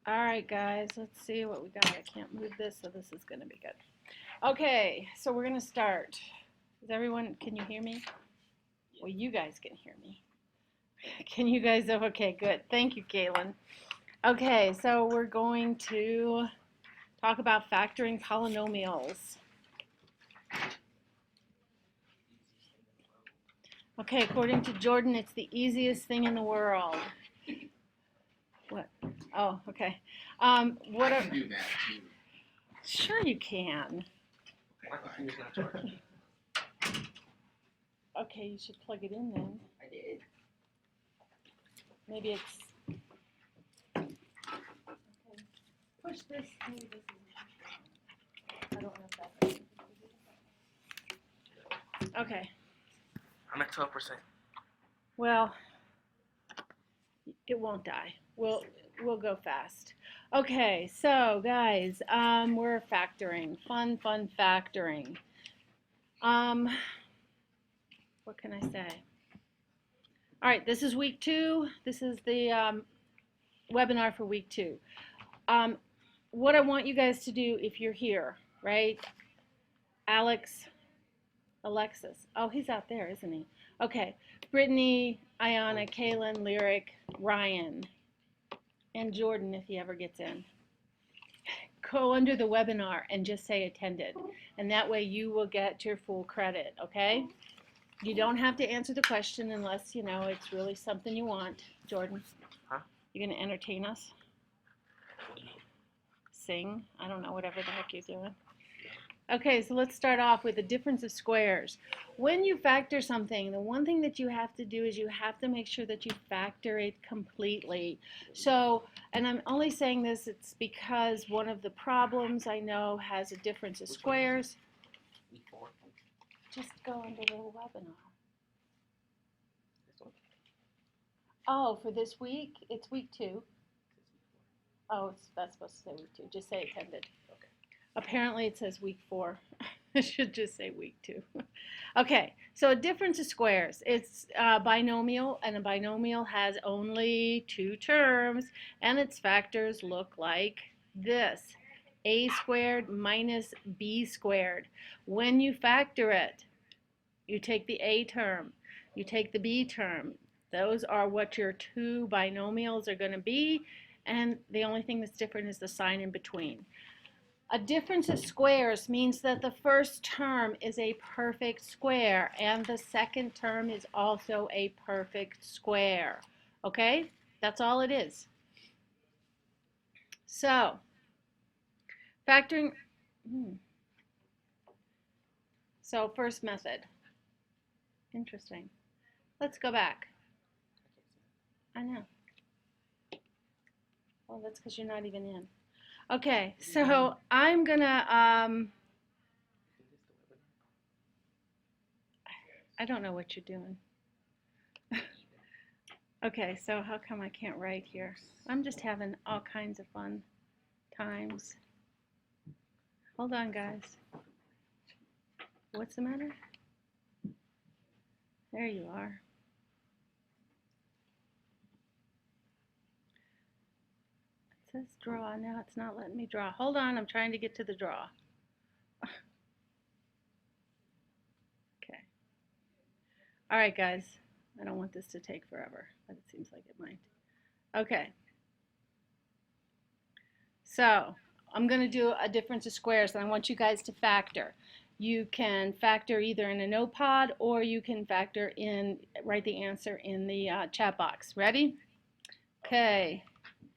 All right, guys, let's see what we got. I can't move this, so this is going to be good. Okay, so we're going to start. Is everyone, can you hear me? Well, you guys can hear me. Can you guys, okay, good. Thank you, Galen. Okay, so we're going to talk about factoring polynomials. Okay, according to Jordan, it's the easiest thing in the world. What? Oh, okay. What I can do that too. Sure you can. Okay, Okay, you should plug it in then. I did. Maybe it's... Okay. Push this. Maybe this is... I don't know if that's... Okay. I'm at 12%. Well, it won't die. We'll go fast. Okay, so guys, we're factoring. Fun factoring. What can I say? All right, this is week 2. This is the webinar for week 2. What I want you guys to do if you're here, right? Alexis. Oh, he's out there, isn't he? Okay. Brittany, Ayana, Kaylin, Lyric, Ryan, and Jordan if he ever gets in. Go under the webinar and just say attended. And that way you will get your full credit, okay? You don't have to answer the question unless, you know, it's really something you want. Jordan, Huh? You going to entertain us? Sing? I don't know, whatever the heck you're doing. Okay, so let's start off with the difference of squares. When you factor something, the one thing that you have to do is you have to make sure that you factor it completely. So, and I'm only saying this, it's because one of the problems I know has a difference of squares. Week 4. Just go under the webinar. Oh, for this week, it's week 2. Oh, that's supposed to say week 2. Just say attended. Okay. Apparently it says week 4. I should just say week 2. Okay, so a difference of squares. It's binomial, and a binomial has only 2 terms, and its factors look like this. A squared minus B squared. When you factor it, you take the A term, you take the B term. Those are what your 2 binomials are going to be, and the only thing that's different is the sign in between. A difference of squares means that the first term is a perfect square and the second term is also a perfect square. Okay? That's all it is. So, factoring. So, first method. Interesting. Let's go back. I know. Well, that's because you're not even in. Okay, so I'm gonna, I don't know what you're doing. Okay, so how come I can't write here? I'm just having all kinds of fun times. Hold on, guys. What's the matter? There you are. It says draw. Now it's not letting me draw. Hold on, I'm trying to get to the draw. Okay. All right, guys. I don't want this to take forever, but it seems like it might. Okay. So I'm going to do a difference of squares, and I want you guys to factor. You can factor either in a notepad, or you can factor in, write the answer in the chat box. Ready? Okay.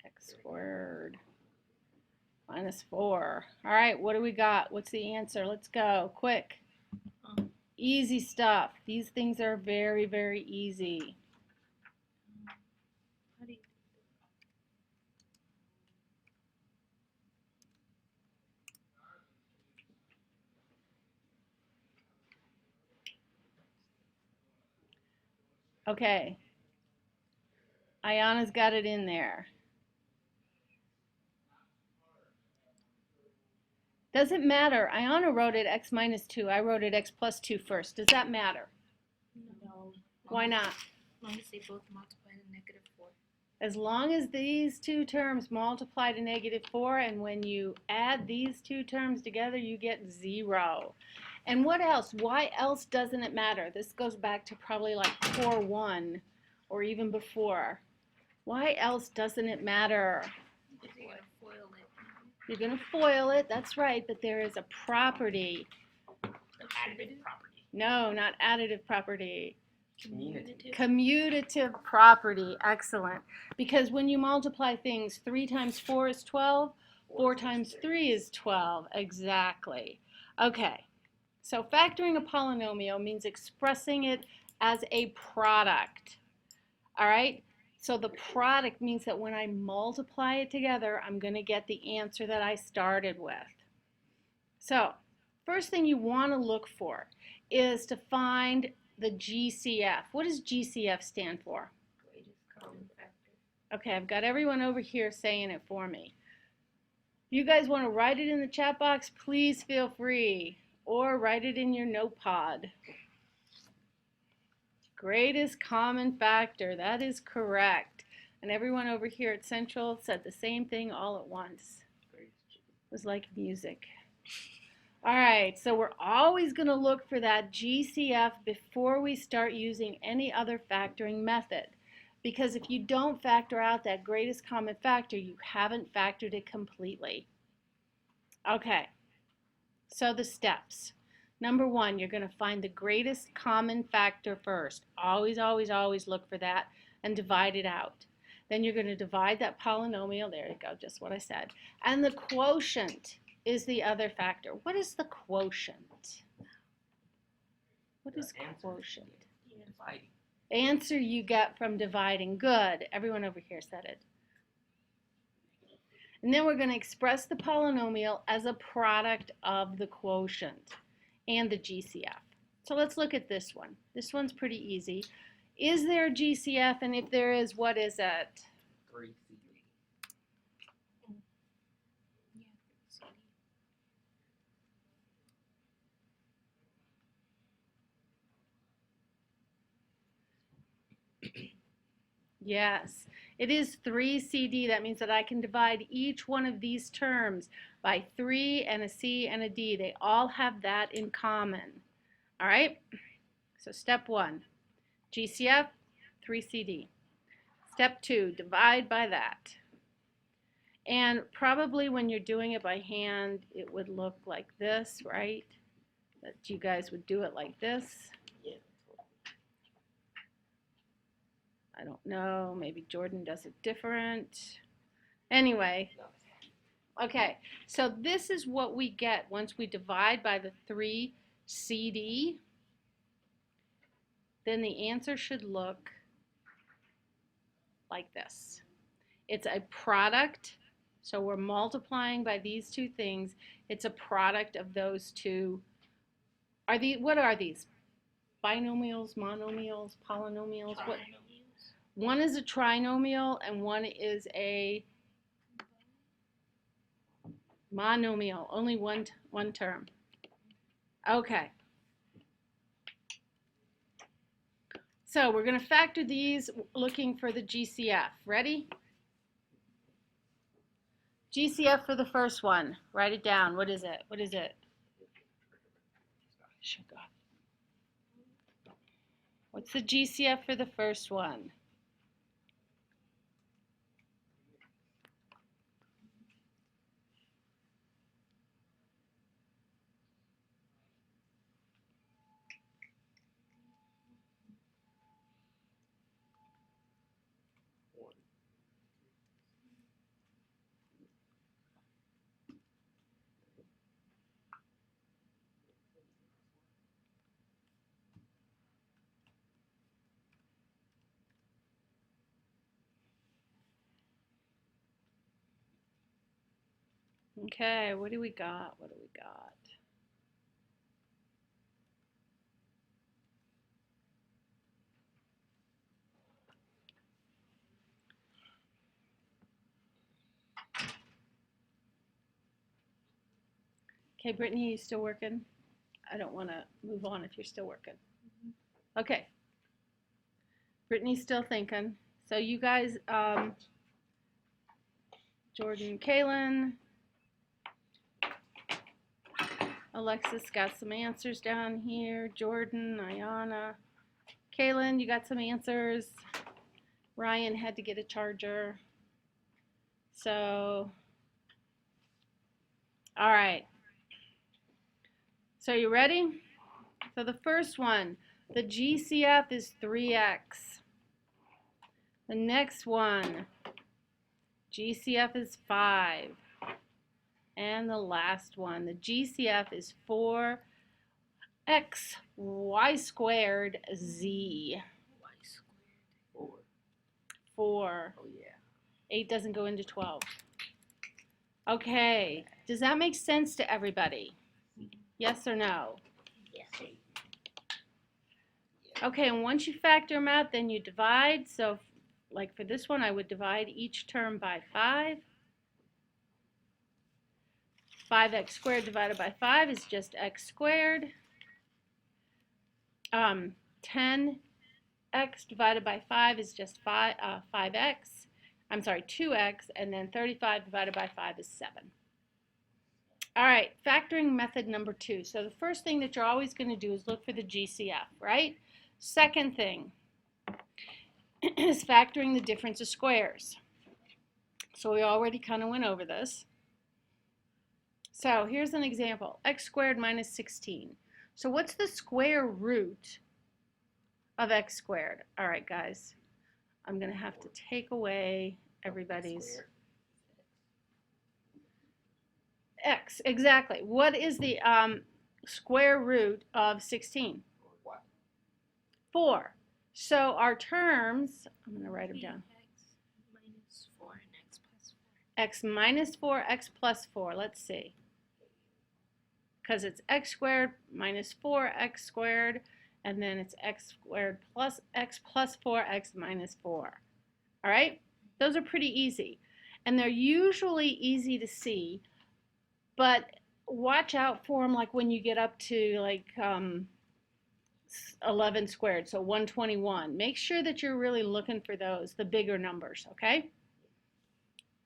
X squared minus 4. All right, what do we got? What's the answer? Let's go. Quick. Easy stuff. These things are very, very easy. Okay. Ayana's got it in there. Doesn't matter. Ayana wrote it x minus 2. I wrote it x plus 2 first. Does that matter? No. Why not? As long as they both multiply to -4. As long as these two terms multiply to -4, and when you add these two terms together, you get 0. And what else? Why else doesn't it matter? This goes back to probably like core 1 or even before. Why else doesn't it matter? Because you're gonna foil it. You're going to foil it, that's right, but there is a property. Additive property. No, not additive property. Commutative. Commutative property, excellent. Because when you multiply things, 3 times 4 is 12, 4 times 3 is 12, exactly. Okay, so factoring a polynomial means expressing it as a product, all right? So the product means that when I multiply it together, I'm going to get the answer that I started with. So first thing you want to look for is to find the GCF. What does GCF stand for? Greatest common factor. Okay, I've got everyone over here saying it for me. You guys want to write it in the chat box? Please feel free. Or write it in your notepad. Greatest common factor. That is correct. And everyone over here at Central said the same thing all at once. It was like music. All right, so we're always going to look for that GCF before we start using any other factoring method. Because if you don't factor out that greatest common factor, you haven't factored it completely. Okay, so the steps. Number 1, you're going to find the greatest common factor first. Always, always, always look for that and divide it out. Then you're going to divide that polynomial. There you go, just what I said. And the quotient is the other factor. What is the quotient? What is quotient? Dividing. Answer you get from dividing. Good. Everyone over here said it. And then we're going to express the polynomial as a product of the quotient and the GCF. So let's look at this one. This one's pretty easy. Is there a GCF? And if there is, what is it? 3CD. Yes, it is 3CD. That means that I can divide each one of these terms by 3 and a C and a D. They all have that in common. All right? So step 1, GCF, 3CD. Step 2, divide by that. And probably when you're doing it by hand, it would look like this, right? That you guys would do it like this. Yeah. I don't know, maybe Jordan does it different. Anyway, okay, so this is what we get once we divide by the 3CD. Then the answer should look like this. It's a product, so we're multiplying by these two things. It's a product of those two. What are these? Binomials, monomials, polynomials? What? One is a trinomial and one is a monomial, only one term. Okay. So we're going to factor these looking for the GCF. Ready? GCF for the first one. Write it down. What is it? What is it? Sugar. What's the GCF for the first one? Okay, what do we got? What do we got? Okay, Brittany, are you still working? I don't want to move on if you're still working. Okay. Brittany's still thinking. So you guys, Jordan, Kaylin, Alexis got some answers down here. Jordan, Ayana, Kaylin, you got some answers. Ryan had to get a charger. So, all right. So you ready? So the first one, the GCF is 3x. The next one, GCF is 5. And the last one, the GCF is 4x y squared z. Y squared. 4. 4. Oh yeah. 8 doesn't go into 12. Okay, does that make sense to everybody? Yes or no? Yes. Okay, and once you factor them out, then you divide. So, like for this one, I would divide each term by 5. 5x squared divided by 5 is just x squared. 10x divided by 5 is just 5x. I'm sorry, 2x, and then 35 divided by 5 is 7. All right, factoring method number 2. So the first thing that you're always going to do is look for the GCF, right? Second thing is factoring the difference of squares. So we already kind of went over this. So here's an example, x squared minus 16. So what's the square root of x squared? All right, guys, I'm going to have to take away everybody's x. Exactly. What is the square root of 16? 4. So our terms, I'm going to write them down. X minus 4 and x plus 4. X minus 4, x plus 4. Let's see. Because it's x squared minus 4x squared, and then it's x squared plus x plus 4x minus 4. All right? Those are pretty easy. And they're usually easy to see, but watch out for them like when you get up to like 11 squared, so 121. Make sure that you're really looking for those, the bigger numbers, okay?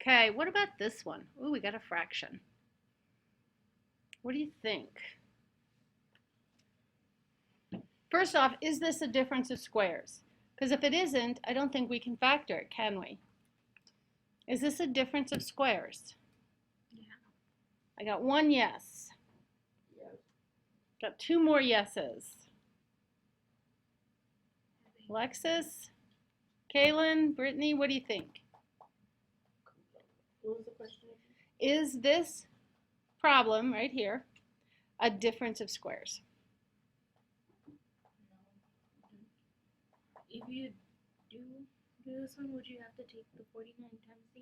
Okay, what about this one? Ooh, we got a fraction. What do you think? First off, is this a difference of squares? Because if it isn't, I don't think we can factor it, can we? Is this a difference of squares? Yeah. I got one yes. Yes. Got 2 more yeses. Alexis, Kaylin, Brittany, what do you think? What was the question? Is this problem right here a difference of squares? If you do this one, would you have to take the 49 times the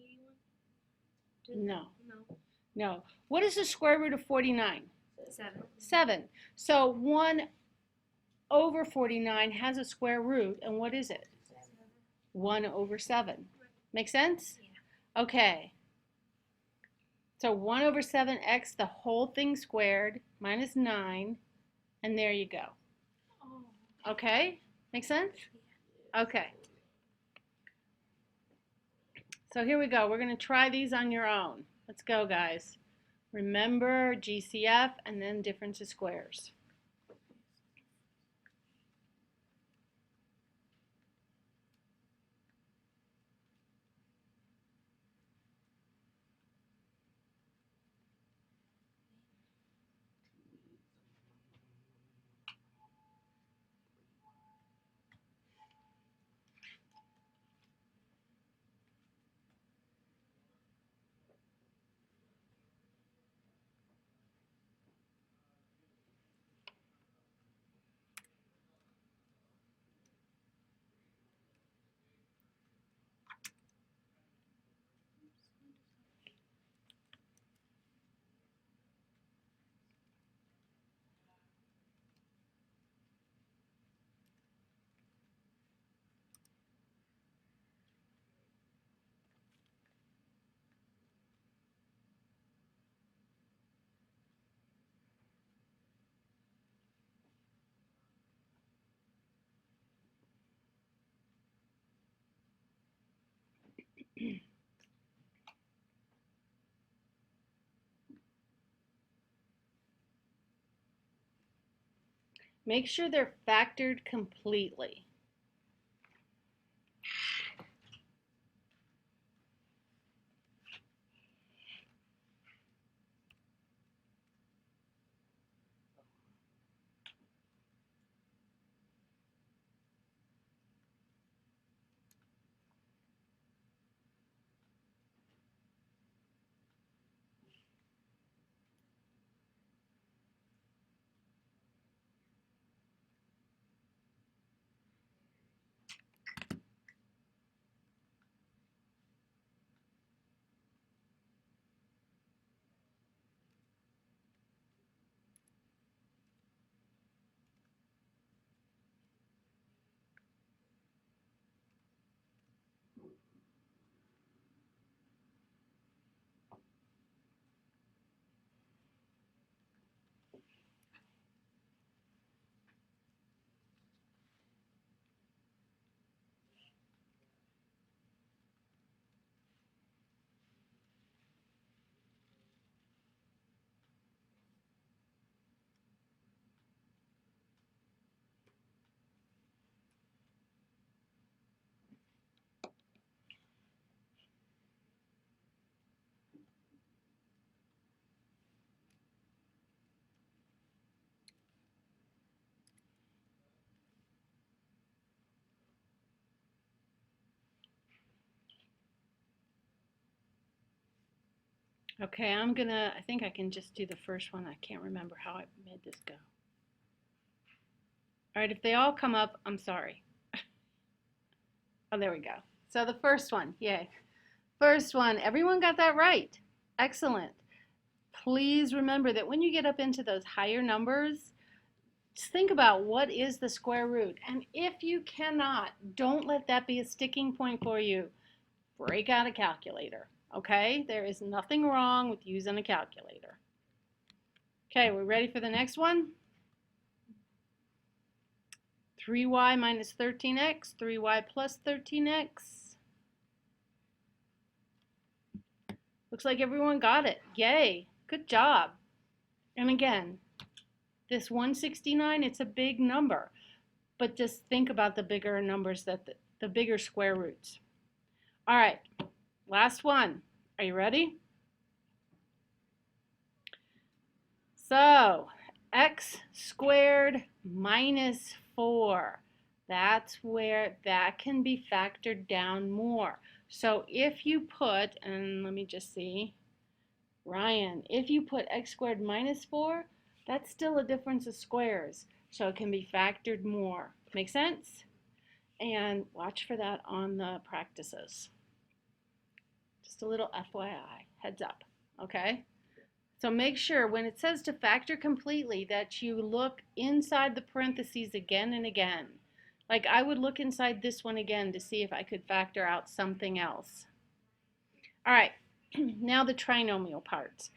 81? No. No. No. What is the square root of 49? 7. 7. So 1 over 49 has a square root, and what is it? 1 over 7. Make sense? Yeah. Okay. So 1 over 7x, the whole thing squared, minus 9, and there you go. Oh. Okay? Make sense? Okay. So here we go. We're going to try these on your own. Let's go, guys. Remember GCF and then difference of squares. Make sure they're factored completely. Okay, I think I can just do the first one. I can't remember how I made this go. All right, if they all come up, I'm sorry. Oh, there we go. So the first one, yay. First one, everyone got that right. Excellent. Please remember that when you get up into those higher numbers, just think about what is the square root. And if you cannot, don't let that be a sticking point for you. Break out a calculator, okay? There is nothing wrong with using a calculator. Okay, we're ready for the next one? 3y minus 13x, 3y plus 13x. Looks like everyone got it. Yay, good job. And again, this 169, it's a big number, but just think about the bigger numbers, that the bigger square roots. All right, last one. Are you ready? So, x squared minus 4. That's where that can be factored down more. So if you put, and let me just see, Ryan, if you put x squared minus 4, that's still a difference of squares. So it can be factored more. Make sense? And watch for that on the practices. Just a little FYI, heads up, okay? So make sure when it says to factor completely that you look inside the parentheses again and again. Like I would look inside this one again to see if I could factor out something else. All right, now the trinomial parts.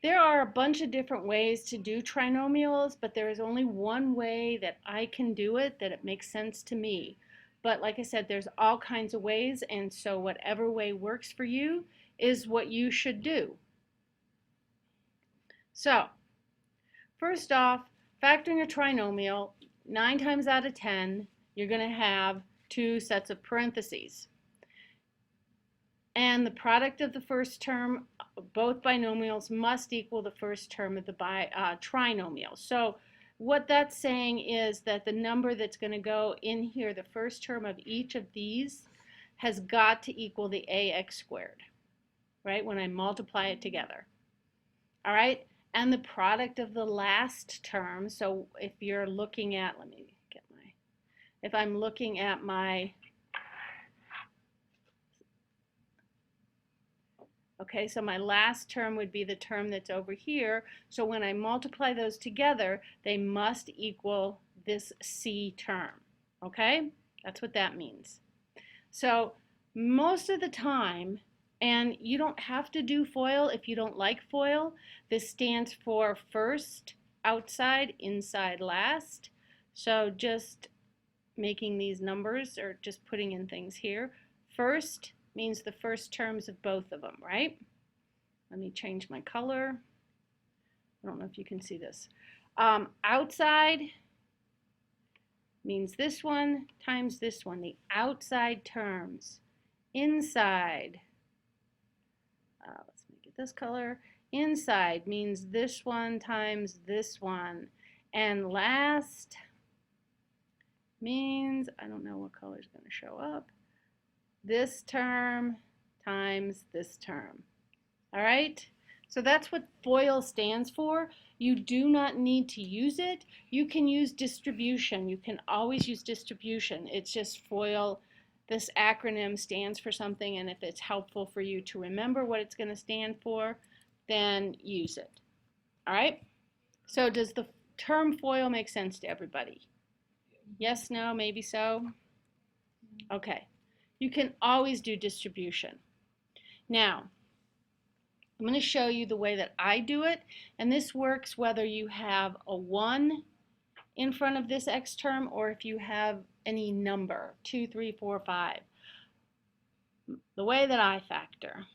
There are a bunch of different ways to do trinomials, but there is only one way that I can do it, that it makes sense to me. But like I said, there's all kinds of ways, and so whatever way works for you is what you should do. So, first off, factoring a trinomial, 9 times out of 10, you're going to have 2 sets of parentheses. And the product of the first term, both binomials must equal the first term of the trinomial. So what that's saying is that the number that's going to go in here, the first term of each of these, has got to equal the ax squared, right, when I multiply it together. All right? And the product of the last term, so if you're looking at, let me get my, if I'm looking at my, okay, so my last term would be the term that's over here. So when I multiply those together, they must equal this C term, okay? That's what that means. So most of the time, and you don't have to do FOIL if you don't like FOIL. This stands for first, outside, inside, last. So just making these numbers or just putting in things here. First means the first terms of both of them, right? Let me change my color. I don't know if you can see this. Outside means this one times this one, the outside terms. Inside, let's make it this color. Inside means this one times this one. And last means, I don't know what color is going to show up, this term times this term. All right? So that's what FOIL stands for. You do not need to use it. You can use distribution. You can always use distribution. It's just FOIL. This acronym stands for something, and if it's helpful for you to remember what it's going to stand for, then use it. All right? So does the term FOIL make sense to everybody? Yes, no, maybe so? Okay. You can always do distribution. Now, I'm going to show you the way that I do it, and this works whether you have a 1 in front of this x term or if you have any number, 2, 3, 4, 5. The way that I factor,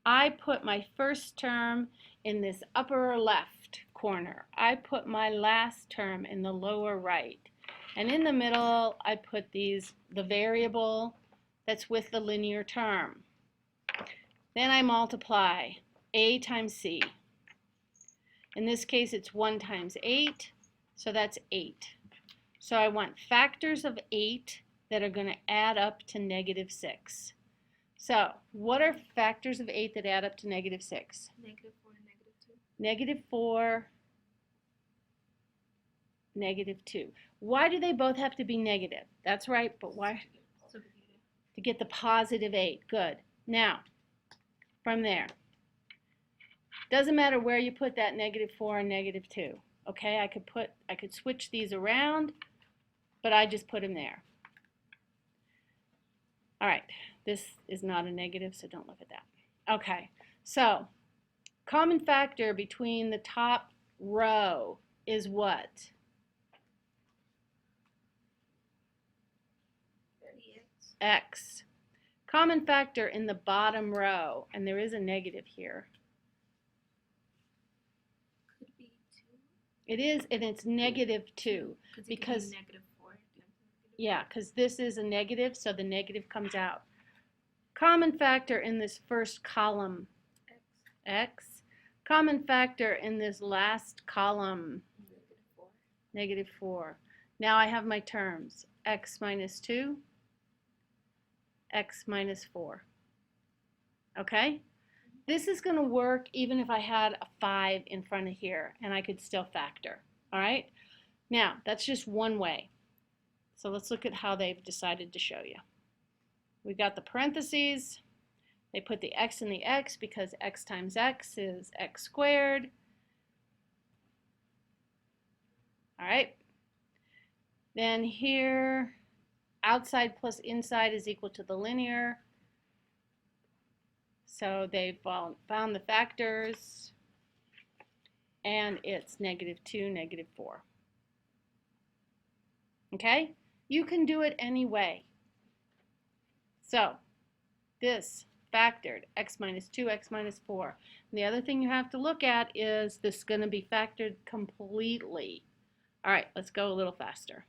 I put my first term in this upper left corner. I put my last term in the lower right. And in the middle, I put the variable that's with the linear term. Then I multiply a times c. In this case, it's 1 times 8, so that's 8. So I want factors of 8 that are going to add up to negative 6. So what are factors of 8 that add up to negative 6? Negative 4 and negative 2. Negative 4, negative 2. Why do they both have to be negative? That's right, but why? To get the positive 8. Good. Now, from there, doesn't matter where you put that negative 4 and negative 2. Okay, I could switch these around, but I just put them there. All right, this is not a negative, so don't look at that. Okay, so common factor between the top row is what? X. Common factor in the bottom row, and there is a negative here. Could be 2. It is, and it's negative 2. Because it could be negative 4. Yeah, because this is a negative, so the negative comes out. Common factor in this first column, X. Common factor in this last column, negative 4. Now I have my terms, x minus 2, x minus 4. Okay? This is going to work even if I had a 5 in front of here, and I could still factor. All right? Now, that's just one way. So let's look at how they've decided to show you. We've got the parentheses. They put the x in the x because x times x is x squared. All right. Then here, outside plus inside is equal to the linear. So they've found the factors, and it's negative 2, negative 4. Okay? You can do it any way. So this factored, x minus 2, x minus 4. And the other thing you have to look at is this going to be factored completely. All right, let's go a little faster.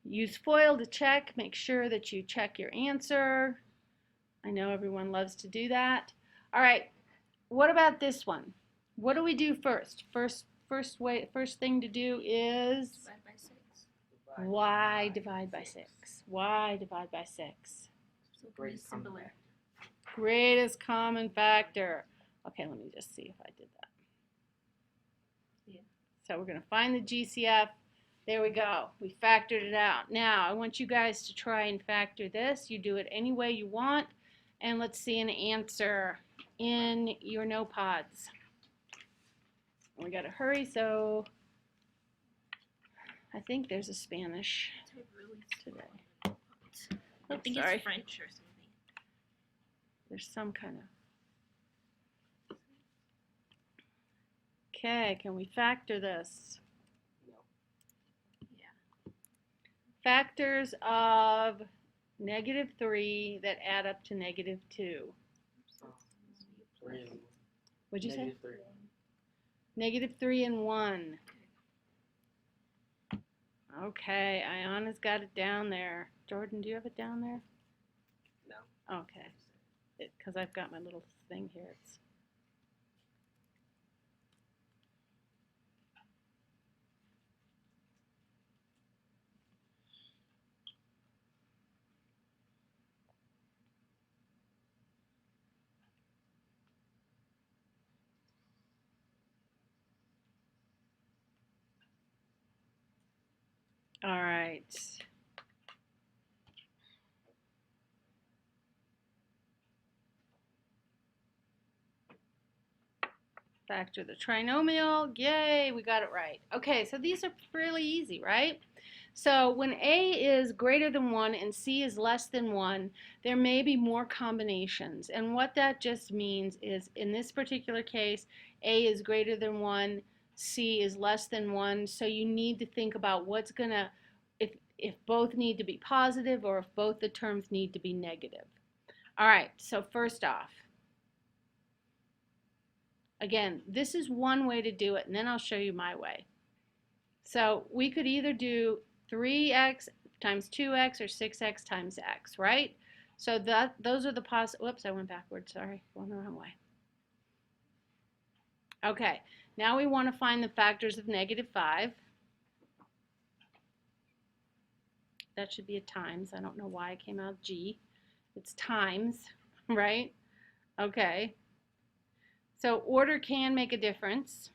Use FOIL to check. Make sure that you check your answer. I know everyone loves to do that. All right, what about this one? What do we do first? First thing to do is Divide by 6. y divide by 6. Y divide by 6. So it can be similar. Greatest common factor. Okay, let me just see if I did that. Yeah. So we're going to find the GCF. There we go. We factored it out. Now, I want you guys to try and factor this. You do it any way you want. And let's see an answer in your notepads. We got to hurry, so I think there's a Spanish today. I think sorry. it's French or something. There's some kind of... Okay, can we factor this? Yeah. Factors of negative 3 that add up to negative 2. What'd you say? 3. Negative 3 and 1. Okay, Ayana's got it down there. Jordan, do you have it down there? No. Okay, because I've got my little thing here. It's all right. Factor the trinomial. Yay, we got it right. Okay, so these are really easy, right? So when A is greater than 1 and C is less than 1, there may be more combinations. And what that just means is, in this particular case, A is greater than 1, C is less than 1. So you need to think about what's going to, if both need to be positive or if both the terms need to be negative. All right, so first off, again, this is one way to do it, and then I'll show you my way. So we could either do 3x times 2x or 6x times x, right? So those are the whoops, I went backwards, sorry, going the wrong way. Okay, now we want to find the factors of -5. That should be a times. I don't know why it came out G. It's times, right? Okay. So order can make a difference.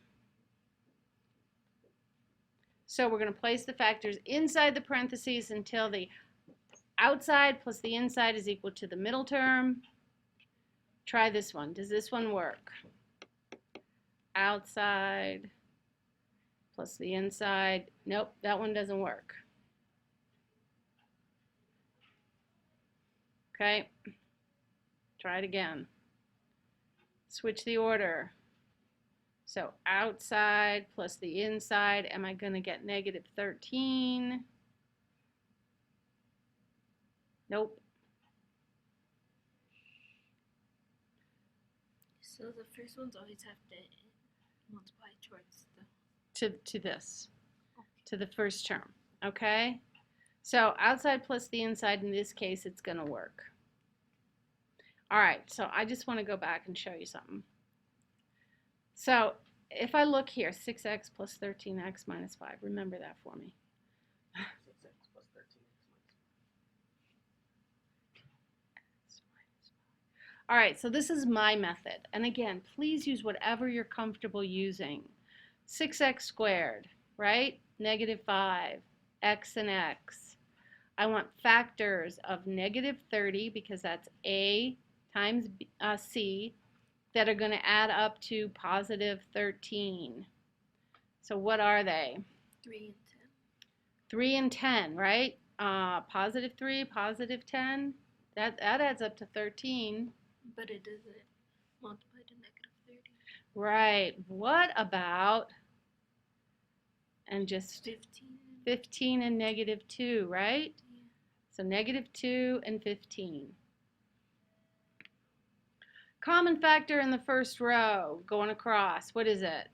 So we're going to place the factors inside the parentheses until the outside plus the inside is equal to the middle term. Try this one. Does this one work? Outside plus the inside. Nope, that one doesn't work. Okay, try it again. Switch the order. So outside plus the inside, am I going to get -13? Nope. So the first ones always have to multiply towards the... To this, to the first term, okay? So outside plus the inside, in this case, it's going to work. All right, so I just want to go back and show you something. So if I look here, 6x plus 13x minus 5, remember that for me. 6x plus 13x minus 5. All right, so this is my method. And again, please use whatever you're comfortable using. 6x squared, right? -5, x and x. I want factors of -30 because that's A times C that are going to add up to +13. So what are they? 3 and 10. 3 and 10, right? +3, +10. That adds up to 13. But it doesn't multiply to -30. Right. What about, and just 15. 15 and -2, right? Yeah. So -2 and 15. Common factor in the first row going across. What is it?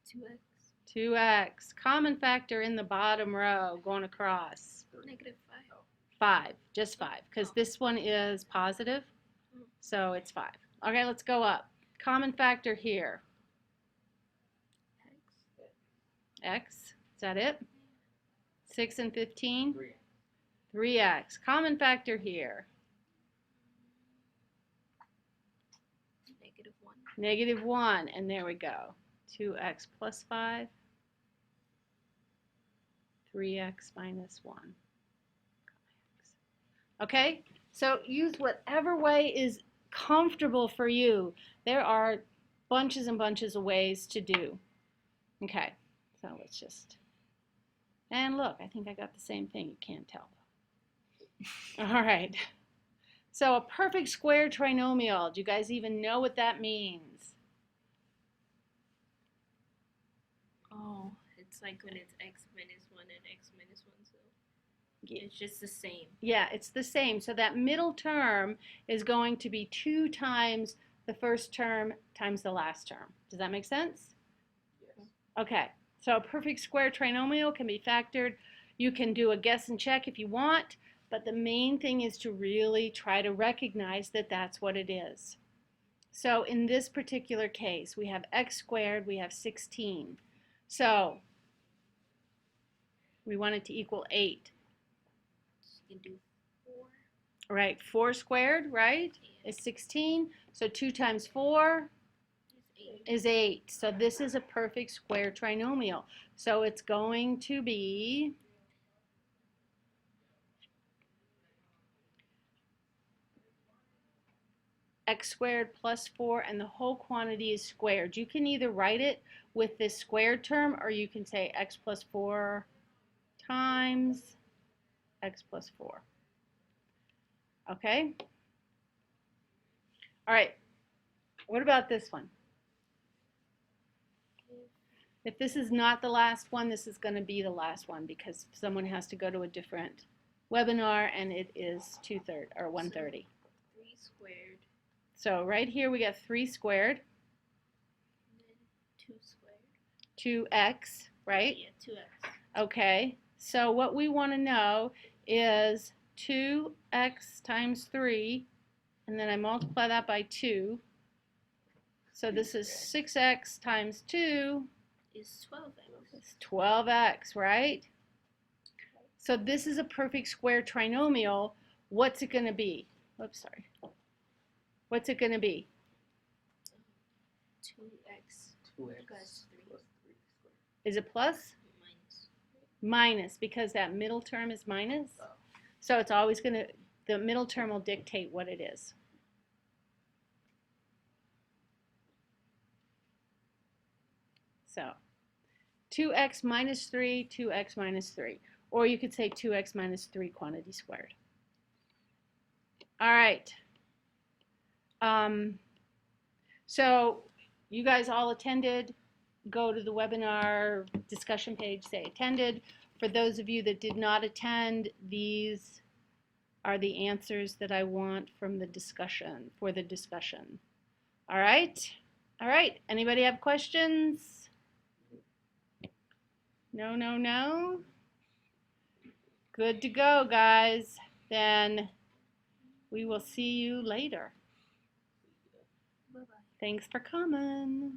2x. 2x. Common factor in the bottom row going across. -5. 5. Just 5. Because this one is positive. So it's 5. Okay, let's go up. Common factor here. X. Is that it? 6 and 15? 3. 3x. Common factor here. -1. -1. And there we go. 2x plus 5. 3x minus 1. Okay? So use whatever way is comfortable for you. There are bunches and bunches of ways to do. Okay, so let's just, and look, I think I got the same thing. You can't tell though. All right. So a perfect square trinomial. Do you guys even know what that means? Oh, it's like when it's x minus 1 and x minus 1, so Yeah. it's just the same. Yeah, it's the same. So that middle term is going to be 2 times the first term times the last term. Does that make sense? Yes. Okay, So a perfect square trinomial can be factored. You can do a guess and check if you want, but the main thing is to really try to recognize that that's what it is. So in this particular case, we have x squared, we have 16. So we want it to equal 8. You can do 4. Right, 4 squared, right, is 16. So 2 times 4 is 8. So this is a perfect square trinomial. So it's going to be x squared plus 4, and the whole quantity is squared. You can either write it with this squared term, or you can say x plus 4 times x plus 4. Okay? All right. What about this one? If this is not the last one, this is going to be the last one because someone has to go to a different webinar, and it is 2:30 or 1:30. So 3 squared. So right here we got 3 squared. And then 2 squared. 2x, right? Yeah, 2x. Okay. So what we want to know is 2x times 3, and then I multiply that by 2. So this is 6x times 2 Is 12x. is 12x, right? So this is a perfect square trinomial. What's it going to be? Oops, sorry. What's it going to be? 2x 2x plus 3 plus 3 squared. Is it plus? minus. Minus, because that middle term is minus. Oh. So it's always going to, the middle term will dictate what it is. So 2x minus 3, 2x minus 3. Or you could say 2x minus 3 quantity squared. All right. So you guys all attended. Go to the webinar discussion page, say attended. For those of you that did not attend, these are the answers that I want from the discussion, for the discussion. All right? All right. Anybody have questions? No, no, no? Good to go, guys. Then we will see you later. Bye-bye. Thanks for coming.